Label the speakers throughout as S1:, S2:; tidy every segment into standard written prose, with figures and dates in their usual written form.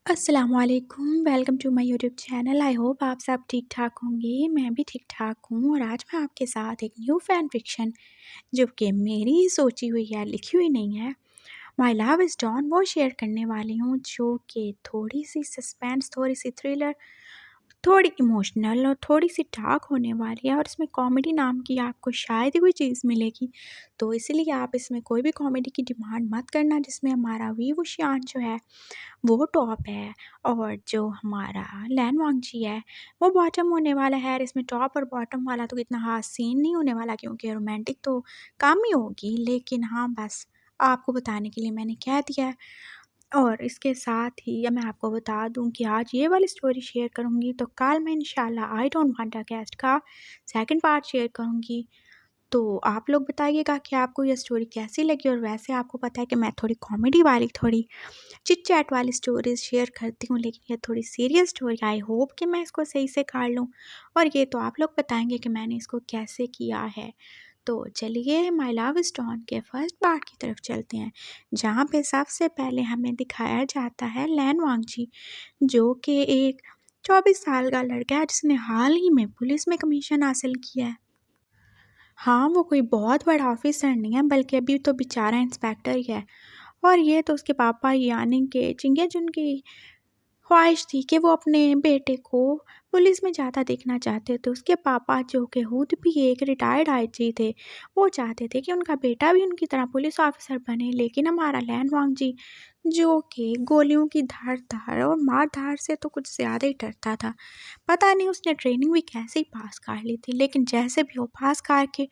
S1: अस्सलामुअलैकुम, welcome to my YouTube channel. I hope आप सब ठीक ठाक होंगे। मैं भी ठीक ठाक हूँ और आज मैं आपके साथ एक न्यू फैन फिक्शन जो कि मेरी ही सोची हुई है, लिखी हुई नहीं है, माय लव इज़ डॉन, वो शेयर करने वाली हूँ जो कि थोड़ी सी सस्पेंस, थोड़ी सी थ्रिलर, थोड़ी इमोशनल और थोड़ी-सी डार्क होने वाली है और इसमें कॉमेडी नाम की आपको शायद ही कोई चीज़ मिलेगी। तो इसीलिए आप इसमें कोई भी कॉमेडी की डिमांड मत करना जिसमें हमारा वी वुशियान जो है वो टॉप है और जो हमारा लैन वांगची है वो बॉटम होने वाला है। और इसमें टॉप और बॉटम वाला तो इतना ख़ास सीन नहीं होने वाला क्योंकि रोमांटिक तो कम ही होगी, लेकिन हाँ, बस आपको बताने के लिए मैंने कह दिया है। और इसके साथ ही मैं आपको बता दूँ कि आज ये वाली स्टोरी शेयर करूँगी तो कल मैं इंशाल्लाह I don't want a guest का सेकंड पार्ट शेयर करूँगी। तो आप लोग बताइएगा कि आपको ये स्टोरी कैसी लगी। और वैसे आपको पता है कि मैं थोड़ी कॉमेडी वाली, थोड़ी चिट चैट वाली स्टोरीज़ शेयर करती हूँ, लेकिन ये थोड़ी सीरियस स्टोरी, आई होप कि मैं इसको सही से काट लूँ। और ये तो आप लोग बताएँगे कि मैंने इसको कैसे किया है। तो चलिए माय लव इज़ डॉन के फर्स्ट पार्ट की तरफ चलते हैं, जहाँ पे सबसे पहले हमें दिखाया जाता है लैन वांगची, जो कि एक 24 साल का लड़का है जिसने हाल ही में पुलिस में कमीशन हासिल किया है। हाँ, वो कोई बहुत बड़ा ऑफ़िसर नहीं है बल्कि अभी तो बेचारा इंस्पेक्टर ही है। और ये तो उसके पापा यानी कि चिंगेजुन की ख्वाहिश थी कि वो अपने बेटे को पुलिस में ज़्यादा देखना चाहते थे। उसके पापा जो कि खुद भी एक रिटायर्ड आईजी थे, वो चाहते थे कि उनका बेटा भी उनकी तरह पुलिस ऑफिसर बने। लेकिन हमारा लैन वांगजी जो कि गोलियों की धार-धार और मार-धार से तो कुछ ज़्यादा ही डरता था। पता नहीं उसने ट्रेनिंग भी कैसे ही पास कर ली थी, लेकिन जैसे भी हो पास करके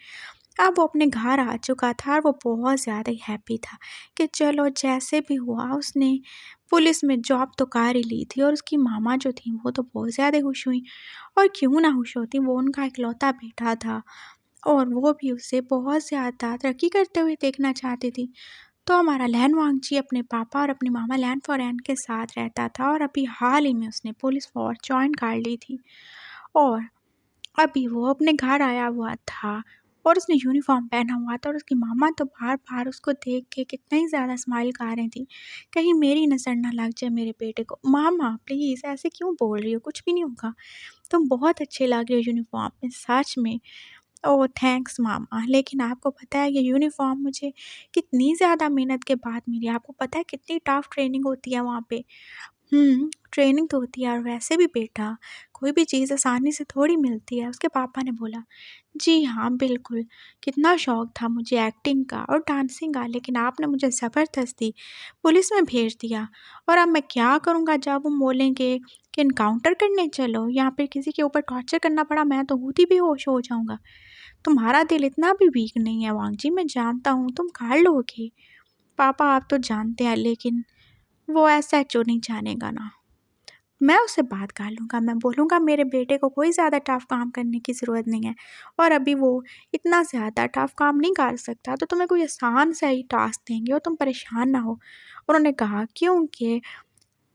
S1: अब वो अपने घर आ चुका था और वो बहुत ज़्यादा ही हैप्पी था कि चलो जैसे भी हुआ उसने पुलिस में जॉब तो कर ही ली थी। और उसकी मामा जो थी वो तो बहुत ज़्यादा खुश हुई, और क्यों ना खुश होती, वो उनका इकलौता बेटा था और वो भी उसे बहुत ज़्यादा तरक्की करते हुए देखना चाहती थी। तो हमारा लैन वांगची अपने पापा और अपनी मामा लैन फॉरेन के साथ रहता था और अभी हाल ही में उसने पुलिस फोर्स ज्वाइन कर ली थी। और अभी वो अपने घर आया हुआ था और उसने यूनिफ़ॉर्म पहना हुआ था और उसकी मामा तो बार-बार उसको देख के कितना ही ज़्यादा स्माइल कर रही थी, कहीं मेरी नज़र ना लग जाए मेरे बेटे को। मामा प्लीज़ ऐसे क्यों बोल रही हो? कुछ भी नहीं होगा। तुम बहुत अच्छे लग रहे हो यूनिफ़ॉर्म में, सच में। ओह! थैंक्स मामा। लेकिन आपको पता है ये यूनिफ़ॉर्म मुझे कितनी ज़्यादा मेहनत के बाद मिली। आपको पता है कितनी टफ़ ट्रेनिंग होती है वहाँ पे। ट्रेनिंग तो होती है और वैसे भी बेटा, कोई भी चीज़ आसानी से थोड़ी मिलती है। उसके पापा ने बोला, जी हाँ, बिल्कुल। कितना शौक था मुझे एक्टिंग का और डांसिंग का, लेकिन आपने मुझे ज़बरदस्ती पुलिस में भेज दिया। और अब मैं क्या करूँगा जब वो बोलेंगे कि एनकाउंटर करने चलो, या फिर किसी के ऊपर टॉर्चर करना पड़ा, मैं तो खुद ही बेहोश हो जाऊँगा। तुम्हारा दिल इतना भी वीक नहीं है वांगजी, मैं जानता हूँ तुम कर लोगे। पापा आप तो जानते हैं, लेकिन वो एसएचओ नहीं जानेगा ना। मैं उससे बात कर लूँगा, मैं बोलूँगा मेरे बेटे को कोई ज़्यादा टफ़ काम करने की ज़रूरत नहीं है और अभी वो इतना ज़्यादा टफ़ काम नहीं कर सकता, तो तुम्हें कोई आसान सा ही टास्क देंगे और तुम परेशान ना हो। उन्होंने कहा क्योंकि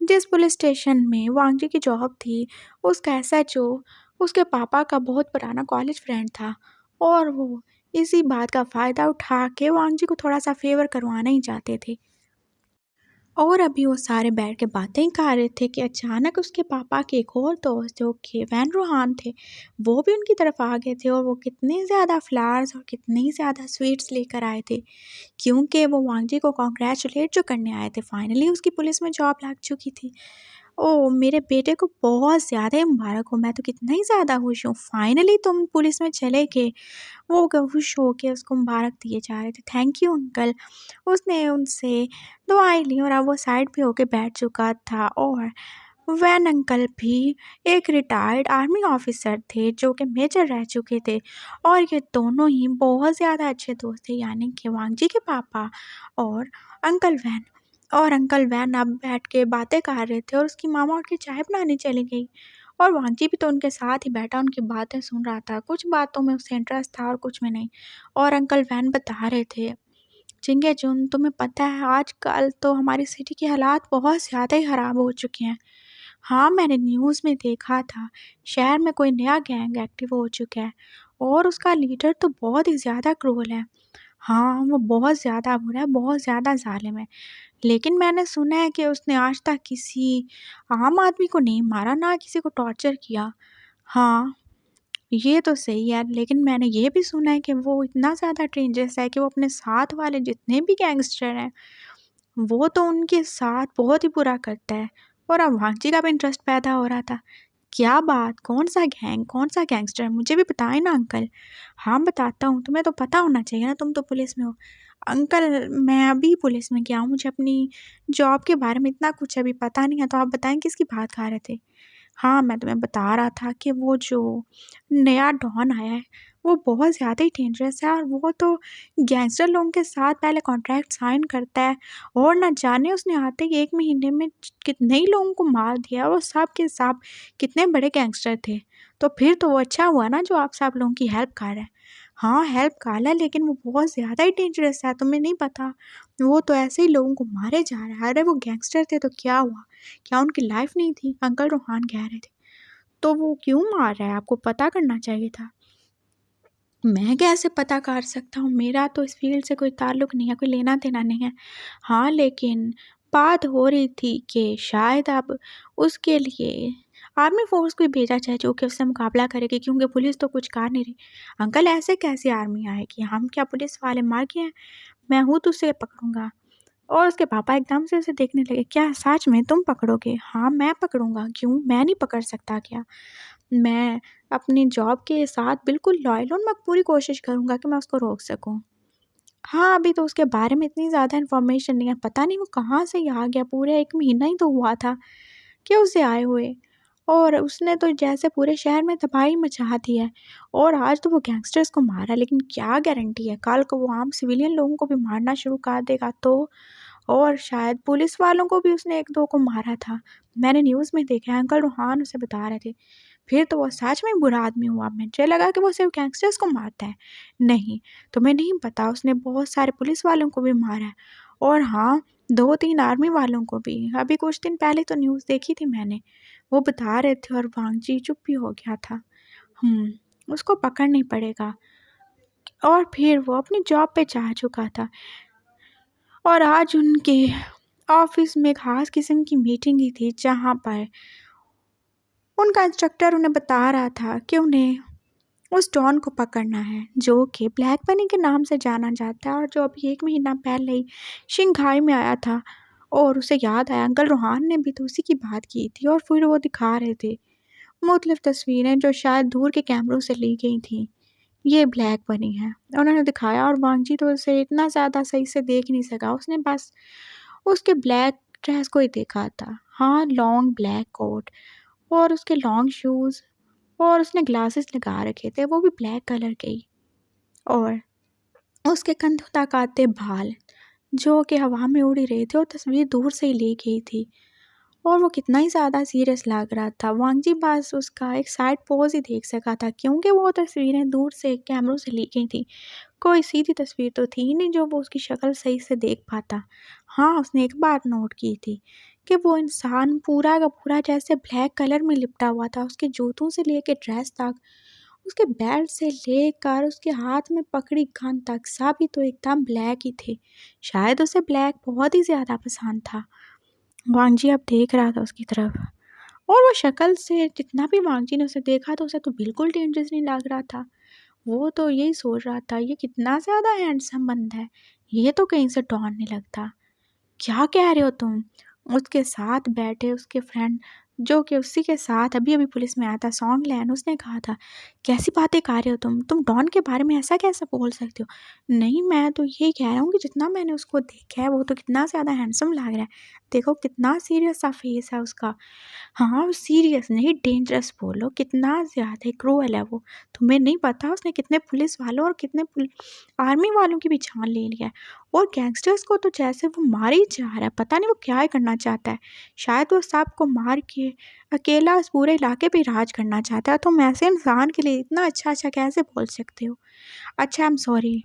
S1: जिस पुलिस स्टेशन में वांगजी की जॉब थी, उसका एसएचओ उसके पापा का बहुत पुराना कॉलेज फ्रेंड था और वो इसी बात का फ़ायदा उठा के वांगजी को थोड़ा-सा फ़ेवर करवाना ही चाहते थे। और अभी वो सारे बैठ के बातें कर रहे थे कि अचानक उसके पापा के एक और दोस्त जो कि वैन रोहान थे, वो भी उनकी तरफ आ गए थे और वो कितने ज़्यादा फ्लावर्स और कितनी ज़्यादा स्वीट्स लेकर आए थे, क्योंकि वो वांगजी को कॉन्ग्रेचुलेट जो करने आए थे, फाइनली उसकी पुलिस में जॉब लग चुकी थी। ओह! मेरे बेटे को बहुत ज़्यादा ही मुबारक हो, मैं तो कितना ही ज़्यादा खुश हूँ, फाइनली तुम पुलिस में चले गए। वो खुश होके उसको मुबारक दिए जा रहे थे, थैंक यू अंकल। उसने उनसे दुआएँ ली और अब वो साइड पे होके बैठ चुका था। और वैन अंकल भी एक रिटायर्ड आर्मी ऑफिसर थे जो कि मेजर रह चुके थे और ये दोनों ही बहुत ज़्यादा अच्छे दोस्त थे, यानी कि वांगजी के पापा और अंकल वैन। और अंकल वैन अब बैठ के बातें कर रहे थे और उसकी मामा उठ के चाय बनाने चली गई और वांगजी भी तो उनके साथ ही बैठा उनकी बातें सुन रहा था। कुछ बातों में उसे इंटरेस्ट था और कुछ में नहीं। और अंकल वैन बता रहे थे, चिंगेजुन तुम्हें पता है आजकल तो हमारी सिटी के हालात बहुत ज़्यादा ही ख़राब हो चुके हैं। हाँ, मैंने न्यूज़ में देखा था, शहर में कोई नया गैंग एक्टिव हो चुका है और उसका लीडर तो बहुत ही ज़्यादा क्रूर है। हाँ, वो बहुत ज़्यादा बुरा है, बहुत ज़्यादा ज़ालिम है। लेकिन मैंने सुना है कि उसने आज तक किसी आम आदमी को नहीं मारा, ना किसी को टॉर्चर किया। हाँ, ये तो सही है, लेकिन मैंने ये भी सुना है कि वो इतना ज़्यादा डेंजरस है कि वो अपने साथ वाले जितने भी गैंगस्टर हैं, वो तो उनके साथ बहुत ही बुरा करता है। और अब वांगची का भी इंटरेस्ट पैदा हो रहा था। क्या बात? कौन-सा गैंग? कौन-सा गैंगस्टर? मुझे भी बताएँ ना अंकल। हाँ, बताता हूँ, तुम्हें तो पता होना चाहिए ना, तुम तो पुलिस में हो। अंकल, मैं अभी पुलिस में गया हूँ, मुझे अपनी जॉब के बारे में इतना कुछ अभी पता नहीं है, तो आप बताएँ किसकी बात कर रहे थे? हाँ, मैं तुम्हें बता रहा था कि वो जो नया डॉन आया है, वो बहुत ज़्यादा ही डेंजरस है और वो तो गैंगस्टर लोगों के साथ पहले कॉन्ट्रैक्ट साइन करता है और ना जाने उसने आते ही 1 महीने में कितने ही लोगों को मार दिया और वो सब के सब कितने बड़े गैंगस्टर थे। तो फिर तो वो अच्छा हुआ ना जो आप सब लोगों की हेल्प कर रहा है। हाँ, हेल्प कर रहा है, लेकिन वो बहुत ज़्यादा ही डेंजरस है, तुम्हें नहीं पता? वो तो ऐसे ही लोगों को मारे जा रहा है। अरे वो गैंगस्टर थे तो क्या हुआ? क्या उनकी लाइफ नहीं थी? अंकल रोहान कह रहे थे। तो वो क्यों मार रहा है? आपको पता करना चाहिए था। मैं कैसे पता कर सकता हूँ? मेरा तो इस फ़ील्ड से कोई ताल्लुक नहीं है, कोई लेना-देना नहीं है। हाँ, लेकिन बात हो रही थी कि शायद अब उसके लिए आर्मी फ़ोर्स को ही भेजा जाए जो कि उससे मुकाबला करेगी, क्योंकि पुलिस तो कुछ कर नहीं रही। अंकल, ऐसे कैसे आर्मी आएगी? हम क्या पुलिस वाले मर गए हैं? मैं हूँ तो उसे पकड़ूँगा। और उसके पापा एकदम से उसे देखने लगे। क्या सच में तुम पकड़ोगे? हाँ, मैं पकड़ूँगा। क्यों? मैं नहीं पकड़ सकता क्या? मैं अपनी जॉब के साथ बिल्कुल लॉयल हूँ और मैं पूरी कोशिश करूँगा कि मैं उसको रोक सकूँ। हाँ, अभी तो उसके बारे में इतनी ज़्यादा इन्फॉर्मेशन नहीं है। पता नहीं वो कहाँ से ये आ गया, पूरे 1 महीना ही तो हुआ था कि उसे आए हुए। और उसने तो जैसे पूरे शहर में तबाही मचा दी है और आज तो वो गैंगस्टर्स को मारा है, लेकिन क्या गारंटी है कल को वो आम सिविलियन लोगों को भी मारना शुरू कर देगा तो? और शायद पुलिस वालों को भी उसने 1-2 को मारा था। मैंने न्यूज़ में देखा है, अंकल रोहान उसे बता रहे थे। फिर तो वो सच में बुरा आदमी हुआ, मुझे लगा कि वो सिर्फ़ गैंगस्टर्स को मारता है। नहीं, तुम्हें नहीं पता उसने बहुत सारे पुलिस वालों को भी मारा है और हाँ, 2-3 आर्मी वालों को भी। अभी कुछ दिन पहले तो न्यूज़ देखी थी मैंने, वो बता रहे थे और वांगजी चुप भी हो गया था। उसको पकड़ना ही पड़ेगा। और फिर वो अपनी जॉब पे जा चुका था और आज उनके ऑफ़िस में ख़ास किस्म की मीटिंग ही थी, जहाँ पर उनका इंस्ट्रक्टर उन्हें बता रहा था कि उन्हें उस डॉन को पकड़ना है, जो कि ब्लैक बनी के नाम से जाना जाता है और जो अभी 1 महीना पहले ही शंघाई में आया था। और उसे याद आया, अंकल रोहान ने भी तो उसी की बात की थी और फिर वो दिखा रहे थे मुख्तलिफ तस्वीरें जो शायद दूर के कैमरों से ली गई थीं। ये ब्लैक बनी है। उन्होंने दिखाया और वांगजी तो उसे इतना ज़्यादा सही से देख नहीं सका, उसने बस उसके ब्लैक ड्रेस को ही देखा था। हाँ, लॉन्ग ब्लैक कोट और उसके लॉन्ग शूज़ और उसने ग्लासेस लगा रखे थे, वो भी ब्लैक कलर के ही। और उसके कंधों तक आते बाल, जो कि हवा में उड़ ही रहे थे और तस्वीर दूर से ही ली गई थी। और वो कितना ही ज़्यादा सीरियस लग रहा था। वांगजी बस उसका एक साइड पोज़ ही देख सका था, क्योंकि वो तस्वीरें दूर से कैमरों से ली गई थी। कोई सीधी तस्वीर तो थी ही नहीं जो वो उसकी शक्ल सही से देख पाता। हाँ, उसने एक बात नोट की थी कि वो इंसान पूरा का पूरा जैसे ब्लैक कलर में लिपटा हुआ था। उसके जूतों से लेके ड्रेस तक, उसके बेल्ट से लेकर उसके हाथ में पकड़ी गन तक, सभी तो एकदम ब्लैक ही थे। शायद उसे ब्लैक बहुत ही ज़्यादा पसंद था। वांगजी अब देख रहा था उसकी तरफ और वो शक्ल से जितना भी वांगजी ने उसे देखा तो उसे तो बिल्कुल डेंजरस नहीं लग रहा था। वो तो यही सोच रहा था, ये कितना ज़्यादा हैंडसम बंदा है, ये तो कहीं से डॉन नहीं लगता। क्या कह रहे हो तुम? उसके साथ बैठे उसके फ्रेंड, जो कि उसी के साथ अभी-अभी पुलिस में आया था, सॉन्ग लैन, उसने कहा था, "कैसी बातें कर रहे हो तुम? तुम डॉन के बारे में ऐसा कैसे बोल सकते हो?" नहीं, मैं तो यही कह रहा हूँ कि जितना मैंने उसको देखा है, वो तो कितना ज़्यादा हैंडसम लग रहा है। देखो कितना सीरियस सा फेस है उसका। हाँ, सीरियस नहीं, डेंजरस बोलो, कितना ज़्यादा क्रूअल है वो। तुम्हें नहीं पता उसने कितने पुलिस वालों और कितने आर्मी वालों की भी जान ले लिया है और गैंगस्टर्स को तो जैसे वो मार ही जा रहा है, पता नहीं वो क्या ही करना चाहता है। शायद वो सबको मार के अकेला उस पूरे इलाके पे राज करना चाहता है। तुम ऐसे इंसान के लिए इतना अच्छा-अच्छा कैसे बोल सकते हो? अच्छा, आई एम सॉरी।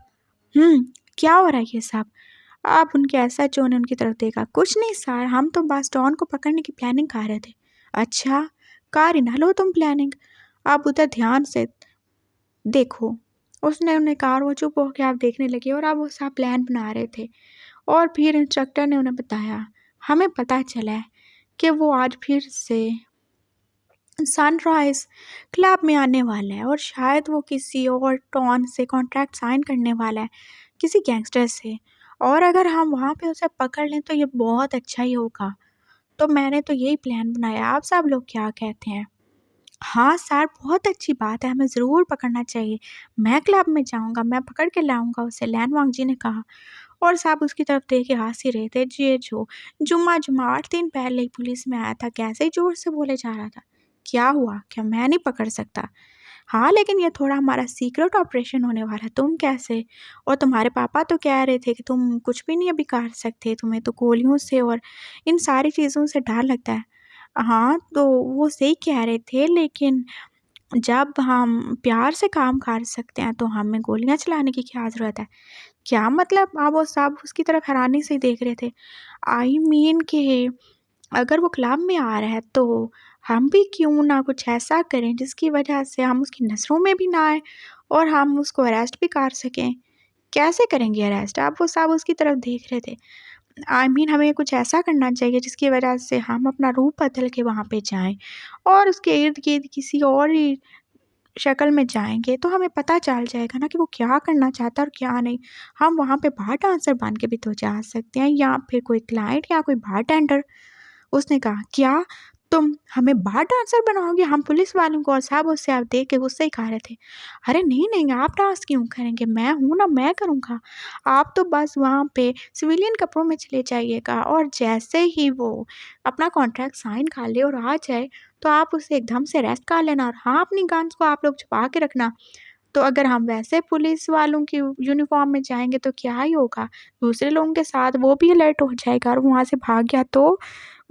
S1: क्या हो रहा है ये सब? आप उनके एसएचओ ने उनकी तरफ देखा। कुछ नहीं सर, हम तो बस डॉन को पकड़ने की प्लानिंग कर रहे थे। अच्छा, कर ही ना लो तुम प्लानिंग। आप उधर ध्यान से देखो। उसने उन्हें कहा और वो चुप होके आप देखने लगे और अब वो सब प्लान बना रहे थे। और फिर इंस्ट्रक्टर ने उन्हें बताया, हमें पता चला है कि वो आज फिर से सनराइज क्लब में आने वाला है और शायद वो किसी और टॉन से कॉन्ट्रैक्ट साइन करने वाला है, किसी गैंगस्टर से। और अगर हम वहाँ पे उसे पकड़ लें तो ये बहुत अच्छा ही होगा। तो मैंने तो यही प्लान बनाया, आप सब लोग क्या कहते हैं? हाँ सर, बहुत अच्छी बात है, हमें ज़रूर पकड़ना चाहिए। मैं क्लब में जाऊँगा, मैं पकड़ के लाऊँगा उसे, लैन वांग जी ने कहा। और सब उसकी तरफ देख के हँस ही रहे थे। ये जो जुम्मा जुम्मा 8 दिन पहले ही पुलिस में आया था, कैसे ज़ोर से बोले जा रहा था। क्या हुआ? क्या मैं नहीं पकड़ सकता? हाँ, लेकिन ये थोड़ा हमारा सीक्रेट ऑपरेशन होने वाला है, तुम कैसे? और तुम्हारे पापा तो कह रहे थे कि तुम कुछ भी नहीं अभी कर सकते, तुम्हें तो गोलियों से और इन सारी चीज़ों से डर लगता है। हाँ, तो वो सही कह रहे थे, लेकिन जब हम प्यार से काम कर सकते हैं तो हमें गोलियाँ चलाने की क्या ज़रूरत है? क्या मतलब? आप वो सब उसकी तरफ हैरानी से देख रहे थे। आई मीन कि अगर वो क्लब में आ रहा है तो हम भी क्यों ना कुछ ऐसा करें जिसकी वजह से हम उसकी नज़रों में भी ना आए और हम उसको अरेस्ट भी कर सकें। कैसे करेंगे अरेस्ट? आप वो सब उसकी तरफ देख रहे थे। आई मीन हमें कुछ ऐसा करना चाहिए जिसकी वजह से हम अपना रूप बदल के वहाँ पे जाएँ और उसके इर्द-गिर्द किसी और ही शक्ल में जाएँगे तो हमें पता चल जाएगा ना कि वो क्या करना चाहता है और क्या नहीं। हम वहाँ पे बार डांसर बन के भी तो जा सकते हैं या फिर कोई क्लाइंट या कोई बारटेंडर। उसने कहा, क्या? तुम हमें बार डांसर बनाओगे? हम पुलिस वालों को और सब उससे आप देख के गुस्से ही खा रहे थे। अरे नहीं, नहीं, आप डांस क्यों करेंगे? मैं हूँ ना, मैं करूँगा। आप तो बस वहाँ पे सिविलियन कपड़ों में चले जाइएगा और जैसे ही वो अपना कॉन्ट्रैक्ट साइन कर ले और आ जाए, तो आप उसे एकदम से अरेस्ट कर लेना और हाँ, अपनी गन्स को आप लोग छुपा के रखना। तो अगर हम वैसे पुलिस वालों की यूनिफ़ॉर्म में जाएँगे तो क्या ही होगा? दूसरे लोगों के साथ वो भी अलर्ट हो जाएगा और वहाँ से भाग गया तो?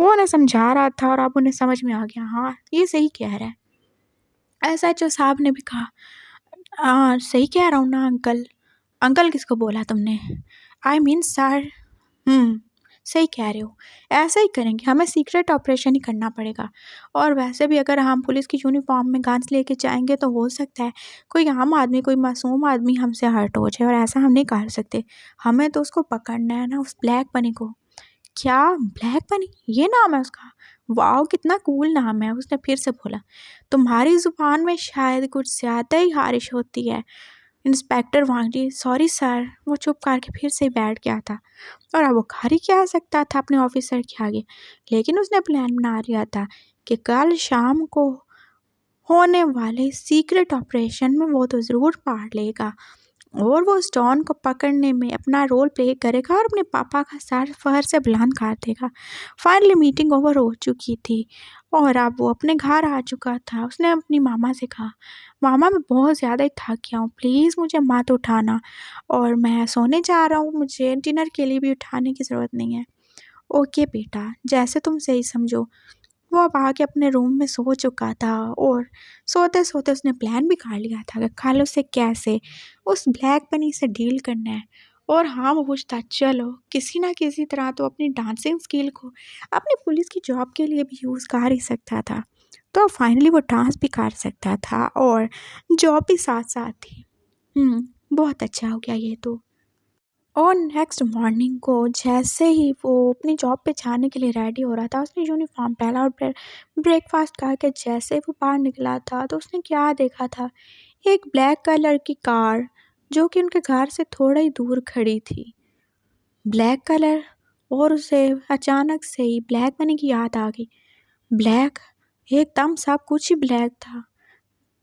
S1: वो उन्हें समझा रहा था और अब उन्हें समझ में आ गया, हाँ, ये सही कह रहा है। एसएचओ साहब ने भी कहा, सही कह रहा हूँ ना अंकल? अंकल किसको बोला तुमने? I mean sir. सही कह रहे हो। ऐसा ही करेंगे, हमें सीक्रेट ऑपरेशन ही करना पड़ेगा। और वैसे भी अगर हम पुलिस की यूनिफ़ॉर्म में गन्स लेके जाएँगे तो हो सकता है कोई आम आदमी, कोई मासूम आदमी हमसे हर्ट हो जाए और ऐसा हम नहीं कर सकते। हमें तो उसको पकड़ना है ना, उस ब्लैक बनी को। क्या? ब्लैक बनी? ये नाम है उसका? वॉव! कितना कूल नाम है। उसने फिर से बोला, तुम्हारी ज़ुबान में शायद कुछ ज़्यादा ही ख़ारिश होती है। इंस्पेक्टर वांग जी, सॉरी सर। वो चुप करके फिर से बैठ गया था और अब वो कर ही क्या सकता था अपने ऑफिसर के आगे। लेकिन उसने प्लान बना लिया था कि कल शाम को होने वाले सीक्रेट ऑपरेशन में वो तो ज़रूर पार्ट लेगा और वो स्टोन को पकड़ने में अपना रोल प्ले करेगा और अपने पापा का सर फहर से बुलंद कर देगा। फाइनली मीटिंग ओवर हो चुकी थी और अब वो अपने घर आ चुका था। उसने अपनी मामा से कहा, मामा मैं बहुत ज़्यादा ही थक गया हूँ, प्लीज़ मुझे मत उठाना और मैं सोने जा रहा हूँ, मुझे डिनर के लिए भी उठाने की ज़रूरत नहीं है। ओके बेटा, जैसे तुम सही समझो। वो अब आके अपने रूम में सो चुका था और सोते-सोते उसने प्लान भी कर लिया था कि कल उसे कैसे उस ब्लैक बनी से डील करना है। और हाँ, वो पूछता, चलो किसी ना किसी तरह तो अपनी डांसिंग स्किल को अपनी पुलिस की जॉब के लिए भी यूज़ कर ही सकता था। तो फाइनली वो डांस भी कर सकता था और जॉब भी साथ-साथ थी। बहुत अच्छा हो गया ये तो। और नेक्स्ट मॉर्निंग को जैसे ही वो अपनी जॉब पे जाने के लिए रेडी हो रहा था, उसने यूनिफ़ॉर्म पहना और ब्रेकफ़ास्ट करके जैसे वो बाहर निकला था, तो उसने क्या देखा था, एक ब्लैक कलर की कार जो कि उनके घर से थोड़ा ही दूर खड़ी थी। ब्लैक कलर, और उसे अचानक से ही ब्लैक बनने की याद आ गई। ब्लैक, एकदम सब कुछ ही ब्लैक था।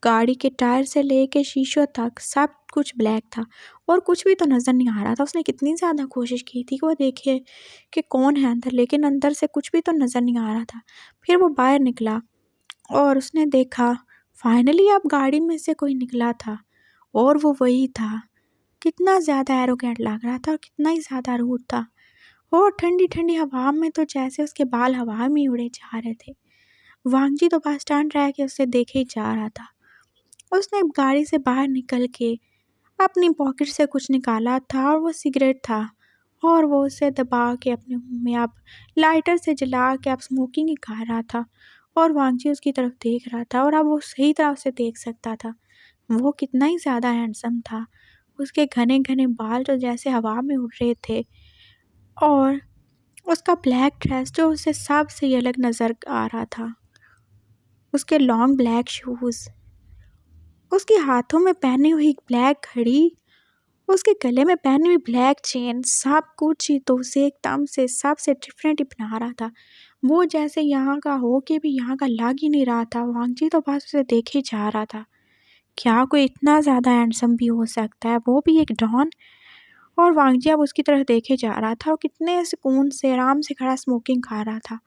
S1: गाड़ी के टायर से लेके शीशों तक सब कुछ ब्लैक था और कुछ भी तो नज़र नहीं आ रहा था। उसने कितनी ज़्यादा कोशिश की थी कि वो देखे कि कौन है अंदर, लेकिन अंदर से कुछ भी तो नज़र नहीं आ रहा था। फिर वो बाहर निकला और उसने देखा, फाइनली अब गाड़ी में से कोई निकला था और वो वही था। कितना ज़्यादा एरोगेंट लग रहा था और कितना ही ज़्यादा रूड था। और ठंडी-ठंडी हवा में तो जैसे उसके बाल हवा में ही उड़े जा रहे थे। वांगजी तो बस स्टैंड रह के उसे देखे ही जा रहा था। उसने गाड़ी से बाहर निकल के अपनी पॉकेट से कुछ निकाला था और वो सिगरेट था और वो उसे दबा के अपने मुंह में अब लाइटर से जला के अब स्मोकिंग ही कर रहा था। और वांगजी उसकी तरफ देख रहा था और अब वो सही तरह से देख सकता था। वो कितना ही ज़्यादा हैंडसम था। उसके घने घने बाल जो जैसे हवा में उड़ रहे थे और उसका ब्लैक ड्रेस जो उसे सबसे अलग नज़र आ रहा था, उसके लॉन्ग ब्लैक शूज़, उसके हाथों में पहनी हुई ब्लैक घड़ी, उसके गले में पहनी हुई ब्लैक चेन, सब कुछ ही तो उसे एकदम से सबसे डिफरेंट ही बना रहा था। वो जैसे यहाँ का हो के भी यहाँ का लग ही नहीं रहा था। वांगजी तो बस उसे देखे जा रहा था। क्या कोई इतना ज़्यादा हैंडसम भी हो सकता है, वो भी एक डॉन? और वांगजी अब उसकी तरफ देखे जा रहा था और कितने सुकून से आराम से खड़ा स्मोकिंग खा रहा था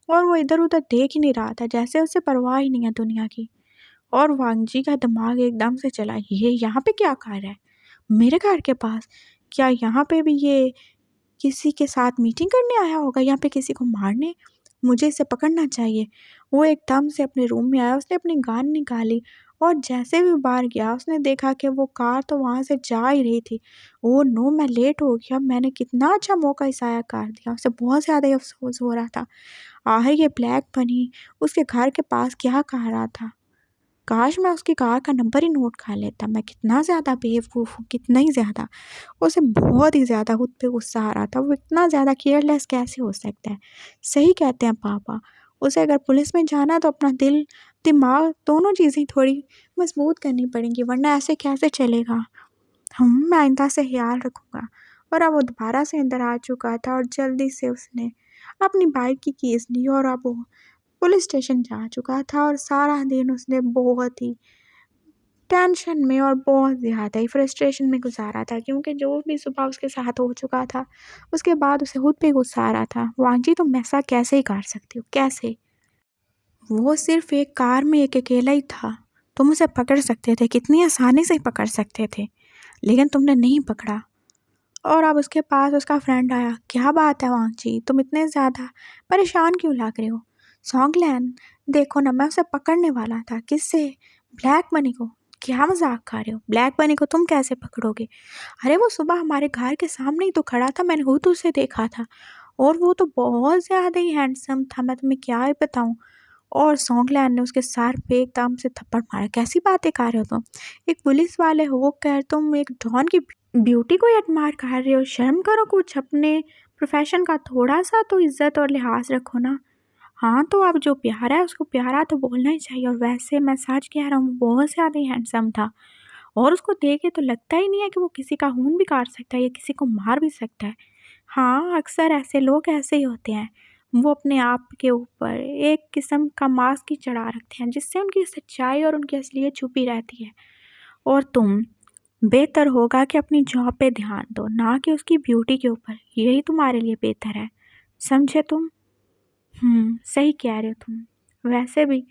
S1: और वो इधर उधर देख ही नहीं रहा था, जैसे उसे परवाह ही नहीं है दुनिया की। और वांगजी का दिमाग एकदम से चला, ये यहाँ पे क्या कर रहा है मेरे घर के पास? क्या यहाँ पे भी ये किसी के साथ मीटिंग करने आया होगा, यहाँ पे किसी को मारने? मुझे इसे पकड़ना चाहिए। वो एकदम से अपने रूम में आया, उसने अपनी गन निकाली और जैसे भी बाहर गया उसने देखा कि वो कार तो वहाँ से जा ही रही थी। ओह नो, मैं लेट हो गया, मैंने कितना अच्छा मौका ज़ाया कर दिया। उसे बहुत ज़्यादा ही अफसोस हो रहा था। आखिर ये ब्लैक बनी उसके घर के पास क्या कह रहा था? काश मैं उसकी कार का नंबर ही नोट कर लेता। मैं कितना ज़्यादा बेवकूफ़ हूँ, कितना ही ज़्यादा। उसे बहुत ही ज़्यादा खुद पे गुस्सा आ रहा था। वो इतना ज़्यादा केयरलेस कैसे हो सकता है? सही कहते हैं पापा, उसे अगर पुलिस में जाना तो अपना दिल, दिमाग दोनों चीज़ें थोड़ी मजबूत करनी पड़ेंगी, वरना ऐसे कैसे चलेगा? मैं आइंदा से ख्याल रखूँगा। और अब वो दोबारा से अंदर आ चुका था और जल्दी से उसने अपनी बाइक की कीज़ ली और अब वो पुलिस स्टेशन जा चुका था और सारा दिन उसने बहुत ही टेंशन में और बहुत ज़्यादा ही फ्रस्ट्रेशन में गुजारा था, क्योंकि जो भी सुबह उसके साथ हो चुका था उसके बाद उसे खुद पे गुस्सा आ रहा था। वांजी, तुम ऐसा कैसे ही कर सकती हो, कैसे? वो सिर्फ एक कार में एक अकेला ही था। तुम उसे पकड़ सकते थे, कितनी आसानी से ही पकड़ सकते थे, लेकिन तुमने नहीं पकड़ा। और अब उसके पास उसका फ्रेंड आया। क्या बात है वांगजी, तुम इतने ज़्यादा परेशान क्यों लग रहे हो? सॉन्गलैन, देखो ना, मैं उसे पकड़ने वाला था। किससे? ब्लैक मनी को। क्या मजाक कर रहे हो? ब्लैक मनी को तुम कैसे पकड़ोगे? अरे वो सुबह हमारे घर के सामने ही तो खड़ा था, मैंने खुद उसे देखा था और वो तो बहुत ज़्यादा ही हैंडसम था, मैं तुम्हें क्या ही बताऊँ। और सॉन्गलैन ने उसके सर पे एकदम से थप्पड़ मारा। कैसी बातें कर रहे हो तुम? एक पुलिस वाले होकर तुम एक डॉन की ब्यूटी को एडमायर कर रहे हो? शर्म करो कुछ, अपने प्रोफेशन का थोड़ा सा तो इज्जत और लिहाज रखो ना। हाँ तो अब जो प्यारा है उसको प्यारा तो बोलना ही चाहिए। और वैसे मैं सच कह रहा हूँ, बहुत ज़्यादा ही हैंडसम था और उसको देख के तो लगता ही नहीं है कि वो किसी का खून भी काट सकता है या किसी को मार भी सकता है। हाँ, अक्सर ऐसे लोग ऐसे ही होते हैं। वो अपने आप के ऊपर एक किस्म का मास्क ही चढ़ा रखते हैं, जिससे उनकी सच्चाई और उनकी असलियत छुपी रहती है। और तुम, बेहतर होगा कि अपनी जॉब पे ध्यान दो, ना कि उसकी ब्यूटी के ऊपर। यही तुम्हारे लिए बेहतर है, समझे तुम? सही कह रहे हो तुम। वैसे भी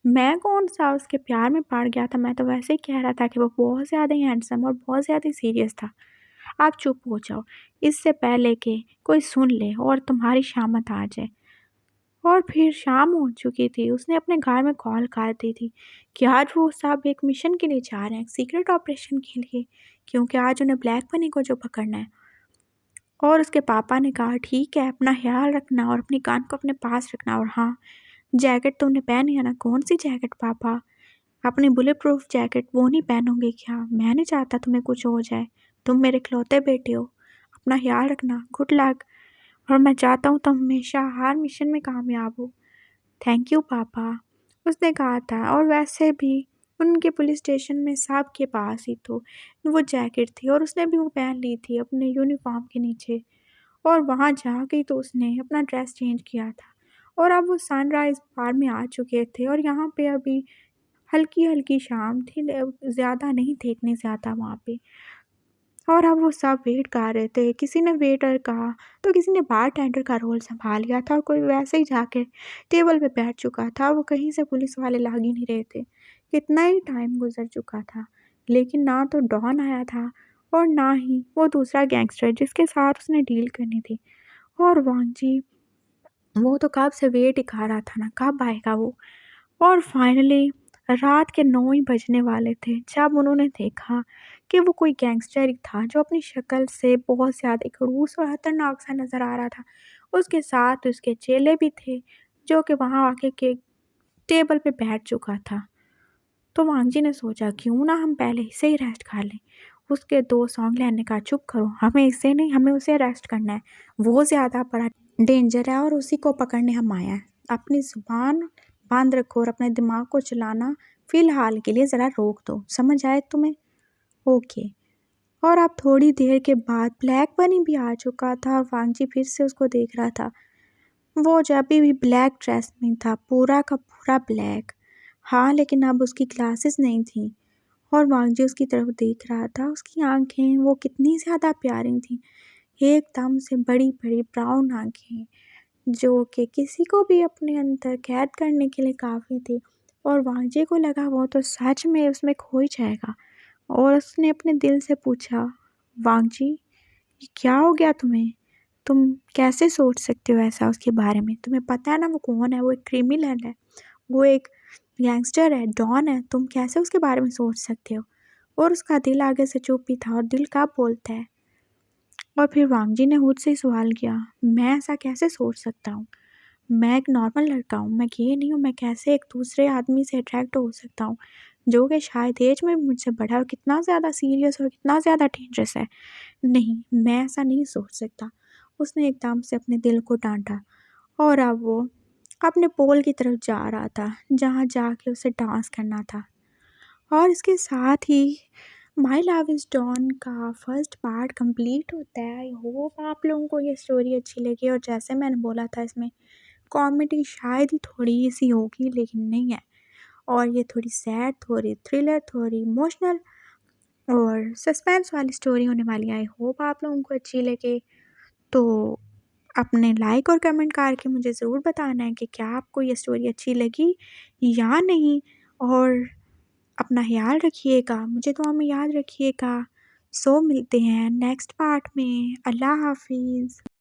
S1: मैं कौन सा उसके प्यार में पड़ गया था, मैं तो वैसे ही कह रहा था कि वो बहुत ज़्यादा ही हैंडसम और बहुत ज़्यादा ही सीरियस था। आप चुप हो जाओ, इससे पहले कि कोई सुन ले और तुम्हारी शामत आ जाए। और फिर शाम हो चुकी थी। उसने अपने घर में कॉल कर दी थी कि आज वो सब एक मिशन के लिए जा रहे हैं, सीक्रेट ऑपरेशन के लिए, क्योंकि आज उन्हें ब्लैक मनी को जो पकड़ना है। और उसके पापा ने कहा ठीक है, अपना ख्याल रखना और अपनी कान को अपने पास रखना। और हाँ, जैकेट तुमने पहनी है ना? कौन सी जैकेट पापा? अपनी बुलेट प्रूफ जैकेट, वो नहीं पहनोगे क्या? मैं नहीं चाहता तुम्हें कुछ हो जाए, तुम मेरे इकलौते बेटे हो। अपना ख्याल रखना, गुड लक। और मैं चाहता हूँ तुम हमेशा हर मिशन में कामयाब हो। थैंक यू पापा, उसने कहा था। और वैसे भी उनके पुलिस स्टेशन में साहब के पास ही तो वो जैकेट थी और उसने भी वो पहन ली थी अपने यूनिफॉर्म के नीचे। और वहाँ जा गई तो उसने अपना ड्रेस चेंज किया था और अब वो सनराइज़ बार में आ चुके थे और यहाँ पे अभी हल्की हल्की शाम थी, ज़्यादा नहीं थे, इतने ज़्यादा वहाँ पे। और अब वो सब वेट कर रहे थे। किसी ने वेटर का तो किसी ने बारटेंडर का रोल संभाल लिया था और कोई वैसे ही जाके टेबल पे बैठ चुका था। वो कहीं से पुलिस वाले लग ही नहीं रहे थे। कितना ही टाइम गुजर चुका था, लेकिन ना तो डॉन आया था और ना ही वो दूसरा गैंगस्टर जिसके साथ उसने डील करनी थी। और वांगजी, वो तो कब से वेट ही कर रहा था ना, कब आएगा वो। और फाइनली रात के 9 ही बजने वाले थे जब उन्होंने देखा कि वो कोई गैंगस्टर ही था जो अपनी शक्ल से बहुत ज़्यादा खड़ूस और खतरनाक सा नज़र आ रहा था। उसके साथ उसके चेले भी थे जो कि वहाँ आके के टेबल पे बैठ चुका था। तो वांगजी ने सोचा क्यों ना हम पहले ही से ही रेस्ट कर लें। उसके 2 सॉन्ग लेने का, चुप करो, हमें इसे नहीं, हमें उसे अरेस्ट करना है, वो ज़्यादा बड़ा डेंजर है और उसी को पकड़ने हम आए हैं। अपनी ज़ुबान बंद रखो और अपने दिमाग को चलाना फ़िलहाल के लिए ज़रा रोक दो, समझ आए तुम्हें? ओके। और अब थोड़ी देर के बाद ब्लैक बनी भी आ चुका था और वांग जी फिर से उसको देख रहा था। वो जब भी ब्लैक ड्रेस में था, पूरा का पूरा ब्लैक। हाँ, लेकिन अब उसकी ग्लासेस नहीं थी और वांग जी उसकी तरफ देख रहा था। उसकी आंखें वो कितनी ज़्यादा प्यारी थी, एकदम से बड़ी-बड़ी ब्राउन आंखें, जो कि किसी को भी अपने अंदर कैद करने के लिए काफ़ी थी। और वांग जी को लगा वो तो सच में उसमें खो ही जाएगा और उसने अपने दिल से पूछा, वांग जी, ये क्या हो गया तुम्हें? तुम कैसे सोच सकते हो ऐसा उसके बारे में? तुम्हें पता है ना वो कौन है? वो एक क्रिमिनल है, वो एक गैंगस्टर है, डॉन है, तुम कैसे उसके बारे में सोच सकते हो? और उसका दिल आगे से चुप ही था और दिल कब बोलता है? और फिर वांग जी ने खुद से ही सवाल किया, मैं ऐसा कैसे सोच सकता हूँ? मैं एक नॉर्मल लड़का हूँ, मैं गे नहीं हूँ, मैं कैसे एक दूसरे आदमी से अट्रैक्ट हो सकता हूँ, जो कि शायद एज में भी मुझसे बड़ा है और कितना ज़्यादा सीरियस और कितना ज़्यादा डेंजरस है। नहीं, मैं ऐसा नहीं सोच सकता। उसने एकदम से अपने दिल को डाँटा और अब वो अपने पोल की तरफ जा रहा था, जहाँ जाके उसे डांस करना था। और इसके साथ ही माय लव इज़ डॉन का फर्स्ट पार्ट कंप्लीट होता है। आई होप आप लोगों को ये स्टोरी अच्छी लगी और जैसे मैंने बोला था इसमें कॉमेडी शायद ही थोड़ी सी होगी लेकिन नहीं है, और ये थोड़ी सैड, थोड़ी थ्रिलर, थोड़ी इमोशनल और सस्पेंस वाली स्टोरी होने वाली है। आई होप आप लोगों को अच्छी लगे। तो अपने लाइक और कमेंट करके मुझे ज़रूर बताना है कि क्या आपको ये स्टोरी अच्छी लगी या नहीं। और अपना ख्याल रखिएगा, मुझे दुआ में याद रखिएगा। सो मिलते हैं नेक्स्ट पार्ट में। अल्लाह हाफिज़।